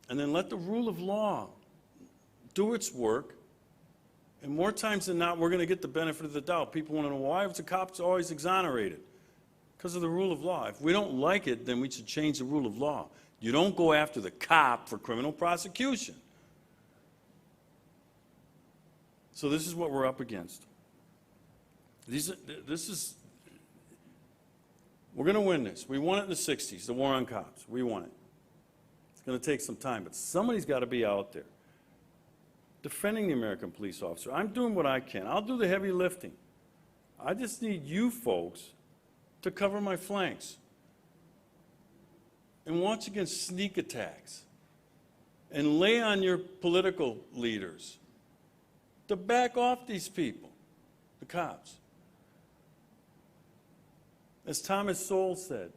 and then let the rule of law do its work. And more times than not, we're going to get the benefit of the doubt. People want to know, why was the cops always exonerated? Because of the rule of law. If we don't like it, then we should change the rule of law. You don't go after the cop for criminal prosecution. So this is what we're up against. We're going to win this. We won it in the 60s, the war on cops. We won it. It's going to take some time, but somebody's got to be out there defending the American police officer. I'm doing what I can. I'll do the heavy lifting. I just need you folks to cover my flanks and watch against sneak attacks and lay on your political leaders to back off these people, the cops. As Thomas Sowell said,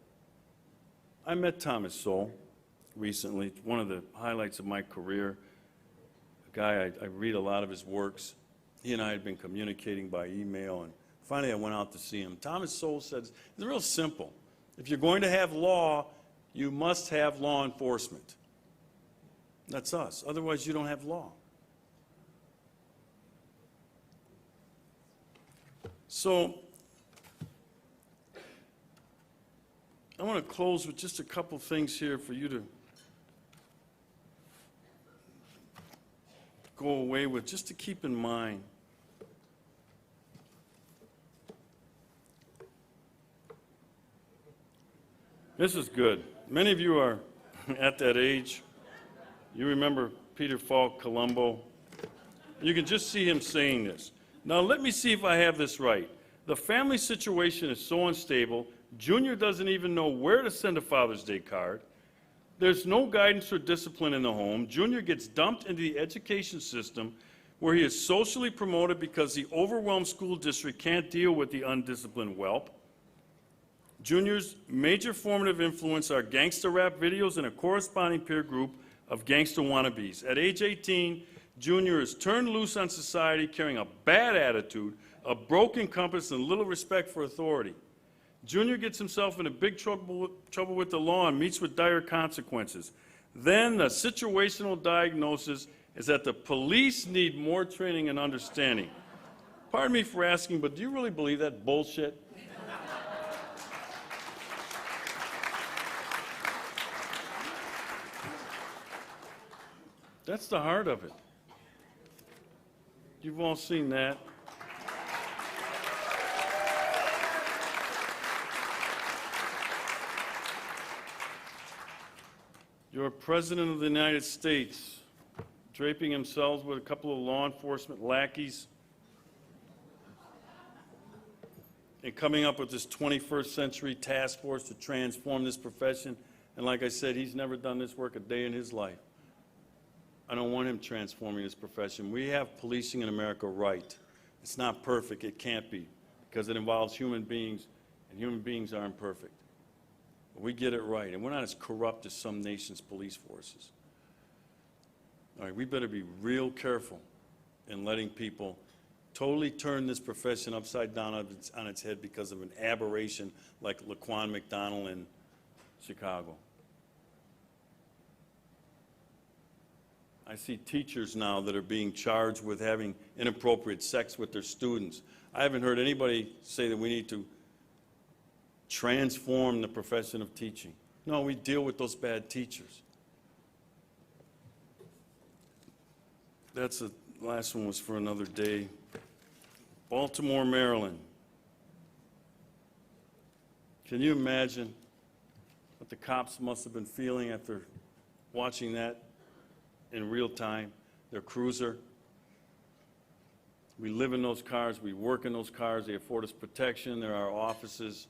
I met Thomas Sowell recently, one of the highlights of my career, a guy I read a lot of his works. He and I had been communicating by email, and finally I went out to see him. Thomas Sowell said, it's real simple. If you're going to have law, you must have law enforcement. That's us. Otherwise, you don't have law. So I want to close with just a couple things here for you to go away with, just to keep in mind. This is good. Many of you are at that age. You remember Peter Falk Colombo. You can just see him saying this. Now let me see if I have this right. The family situation is so unstable, Junior doesn't even know where to send a Father's Day card. There's no guidance or discipline in the home. Junior gets dumped into the education system where he is socially promoted because the overwhelmed school district can't deal with the undisciplined whelp. Junior's major formative influence are gangster rap videos and a corresponding peer group of gangster wannabes. At age 18, Junior is turned loose on society, carrying a bad attitude, a broken compass, and little respect for authority. Junior gets himself into big trouble with the law and meets with dire consequences. Then the situational diagnosis is that the police need more training and understanding. Pardon me for asking, but do you really believe that bullshit? That's the heart of it. You've all seen that. You're President of the United States, draping himself with a couple of law enforcement lackeys and coming up with this 21st century task force to transform this profession. And like I said, he's never done this work a day in his life. I don't want him transforming this profession. We have policing in America right. It's not perfect. It can't be, because it involves human beings, and human beings aren't perfect. But we get it right, and we're not as corrupt as some nations' police forces. All right, we better be real careful in letting people totally turn this profession upside down on its head because of an aberration like Laquan McDonald in Chicago. I see teachers now that are being charged with having inappropriate sex with their students. I haven't heard anybody say that we need to transform the profession of teaching. No, we deal with those bad teachers. That's the last one was for another day. Baltimore, Maryland. Can you imagine what the cops must have been feeling after watching that in real time, their cruiser? We live in those cars, we work in those cars, they afford us protection, they're our offices.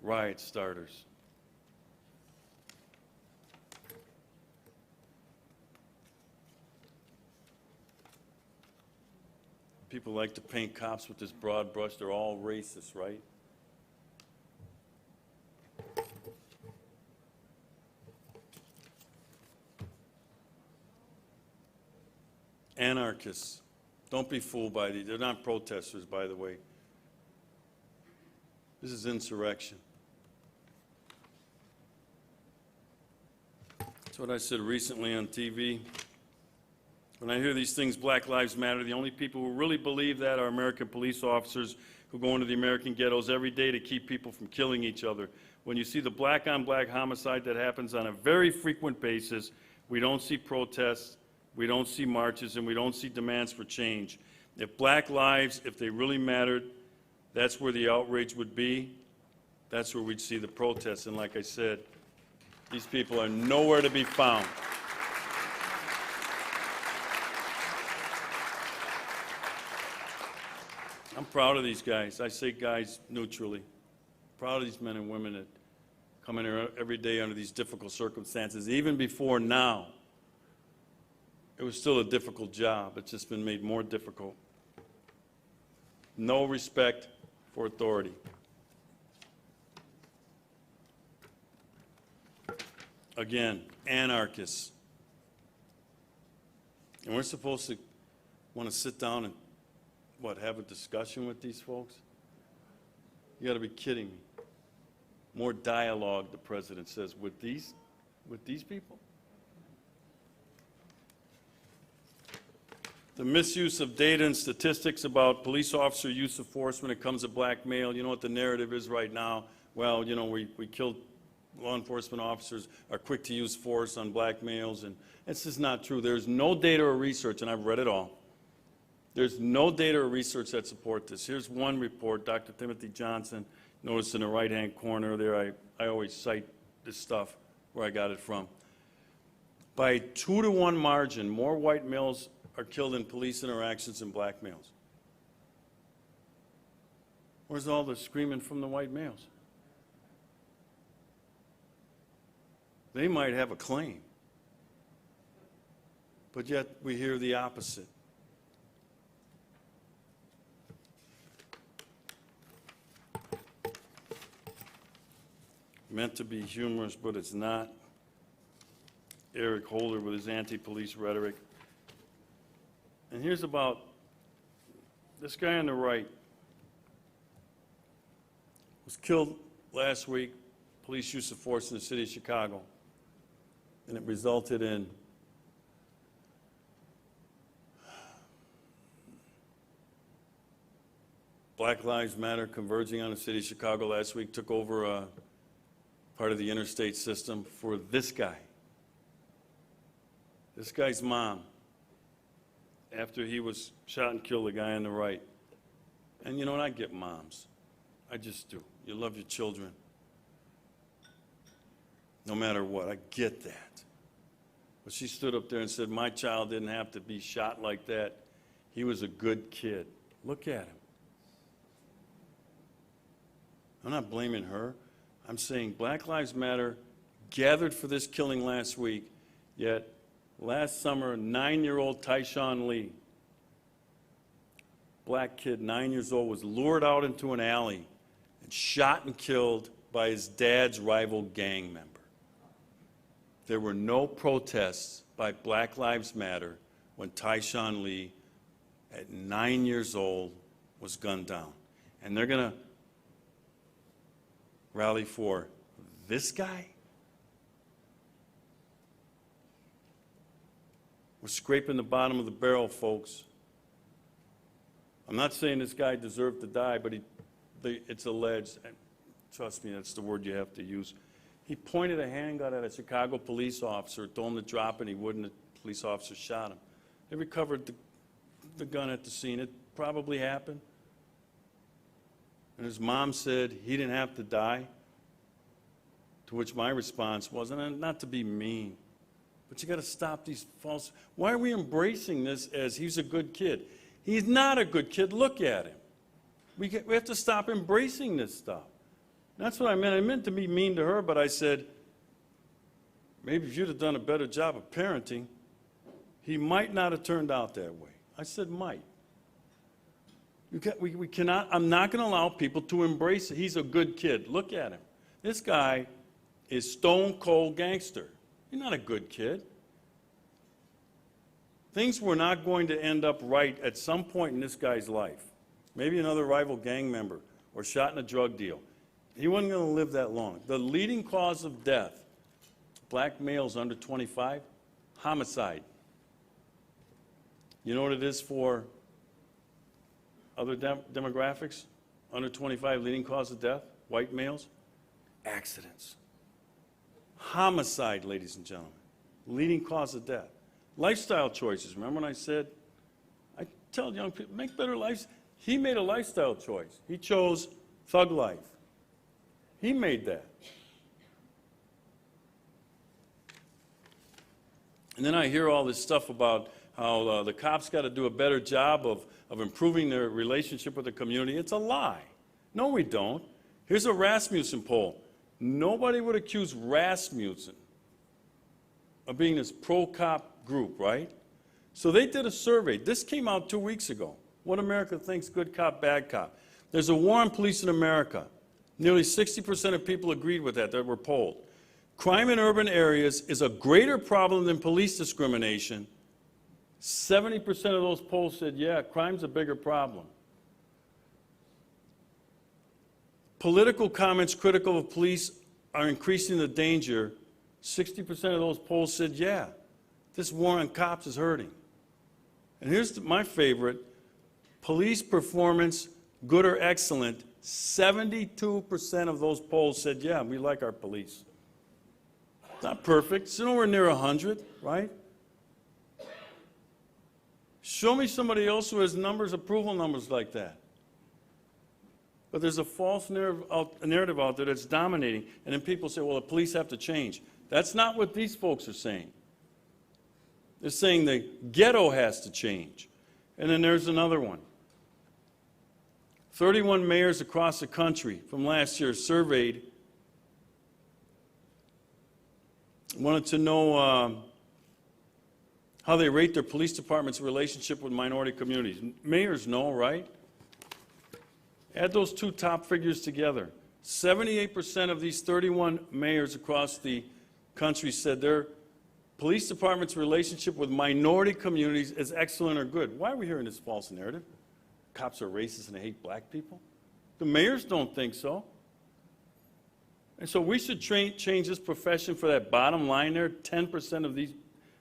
Riot starters. People like to paint cops with this broad brush, they're all racist, right? Anarchists. Don't be fooled by these. They're not protesters, by the way. This is insurrection. That's what I said recently on TV. When I hear these things, Black Lives Matter, the only people who really believe that are American police officers who go into the American ghettos every day to keep people from killing each other. When you see the black-on-black homicide that happens on a very frequent basis, we don't see protests, we don't see marches, and we don't see demands for change. If black lives, if they really mattered, that's where the outrage would be. That's where we'd see the protests. And like I said, these people are nowhere to be found. I'm proud of these guys. I say guys neutrally. Proud of these men and women that come in here every day under these difficult circumstances. Even before now, it was still a difficult job. It's just been made more difficult. No respect for authority. Again, anarchists. And we're supposed to want to sit down and, have a discussion with these folks? You got to be kidding me. More dialogue, the president says, with these people? The misuse of data and statistics about police officer use of force when it comes to black male. You know what the narrative is right now? Well, we killed law enforcement officers are quick to use force on black males, and it's just not true. There's no data or research, and I've read it all. There's no data or research that support this. Here's one report, Dr. Timothy Johnson. Notice in the right-hand corner there, I always cite this stuff where I got it from. By a 2-to-1 margin, more white males are killed in police interactions than black males. Where's all the screaming from the white males? They might have a claim, but yet we hear the opposite. Meant to be humorous, but it's not. Eric Holder with his anti-police rhetoric. And here's about this guy on the right. Was killed last week, police use of force in the city of Chicago. And it resulted in Black Lives Matter converging on the city of Chicago last week, took over part of the interstate system for this guy. This guy's mom, after he was shot and killed, the guy on the right. And you know what? I get moms. I just do. You love your children. No matter what. I get that. But she stood up there and said, my child didn't have to be shot like that. He was a good kid. Look at him. I'm not blaming her. I'm saying Black Lives Matter gathered for this killing last week, yet last summer, 9-year-old Tyshawn Lee, black kid, 9 years old, was lured out into an alley and shot and killed by his dad's rival gang member. There were no protests by Black Lives Matter when Tyshawn Lee, at 9 years old, was gunned down. And they're going to rally for this guy? We're scraping the bottom of the barrel, folks. I'm not saying this guy deserved to die, but it's alleged, and trust me, that's the word you have to use. He pointed a handgun at a Chicago police officer, told him to drop it, and he wouldn't. The police officer shot him. They recovered the gun at the scene. It probably happened. And his mom said he didn't have to die, to which my response was, and not to be mean, but you got to stop these false. Why are we embracing this as he's a good kid? He's not a good kid. Look at him. We have to stop embracing this stuff. That's what I meant. I meant to be mean to her, but I said, maybe if you'd have done a better job of parenting, he might not have turned out that way. I said might. We cannot, I'm not going to allow people to embrace it. He's a good kid. Look at him. This guy is stone cold gangster. He's not a good kid. Things were not going to end up right at some point in this guy's life. Maybe another rival gang member or shot in a drug deal. He wasn't going to live that long. The leading cause of death black males under 25, homicide. You know what it is for other demographics? Under 25, leading cause of death, white males? Accidents. Homicide, ladies and gentlemen, leading cause of death. Lifestyle choices. Remember when I said, I tell young people, make better lives. He made a lifestyle choice. He chose thug life. He made that. And then I hear all this stuff about how the cops got to do a better job of improving their relationship with the community. It's a lie. No, we don't. Here's a Rasmussen poll. Nobody would accuse Rasmussen of being this pro-cop group, right? So they did a survey. This came out 2 weeks ago. What America thinks good cop, bad cop. There's a war on police in America. Nearly 60% of people agreed with that were polled. Crime in urban areas is a greater problem than police discrimination. 70% of those polls said, yeah, crime's a bigger problem. Political comments critical of police are increasing the danger. 60% of those polls said, yeah, this war on cops is hurting. And here's my favorite. Police performance, good or excellent, 72% of those polls said, yeah, we like our police. It's not perfect. It's nowhere near 100, right? Show me somebody else who has numbers, approval numbers like that. But there's a false narrative out there that's dominating, and then people say, well, the police have to change. That's not what these folks are saying. They're saying the ghetto has to change. And then there's another one. 31 mayors across the country from last year surveyed, wanted to know how they rate their police department's relationship with minority communities. Mayors know, right? Add those two top figures together. 78% of these 31 mayors across the country said their police department's relationship with minority communities is excellent or good. Why are we hearing this false narrative? Cops are racist and they hate black people? The mayors don't think so. And so we should change this profession for that bottom line there. 10%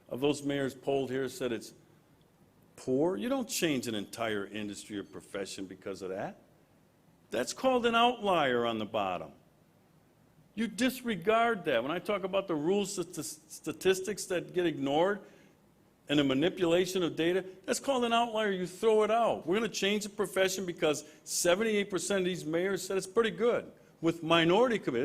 of those mayors polled here said it's poor. You don't change an entire industry or profession because of that. That's called an outlier on the bottom. You disregard that. When I talk about the rules, statistics that get ignored and the manipulation of data, that's called an outlier. You throw it out. We're going to change the profession because 78% of these mayors said it's pretty good. With minority commitments,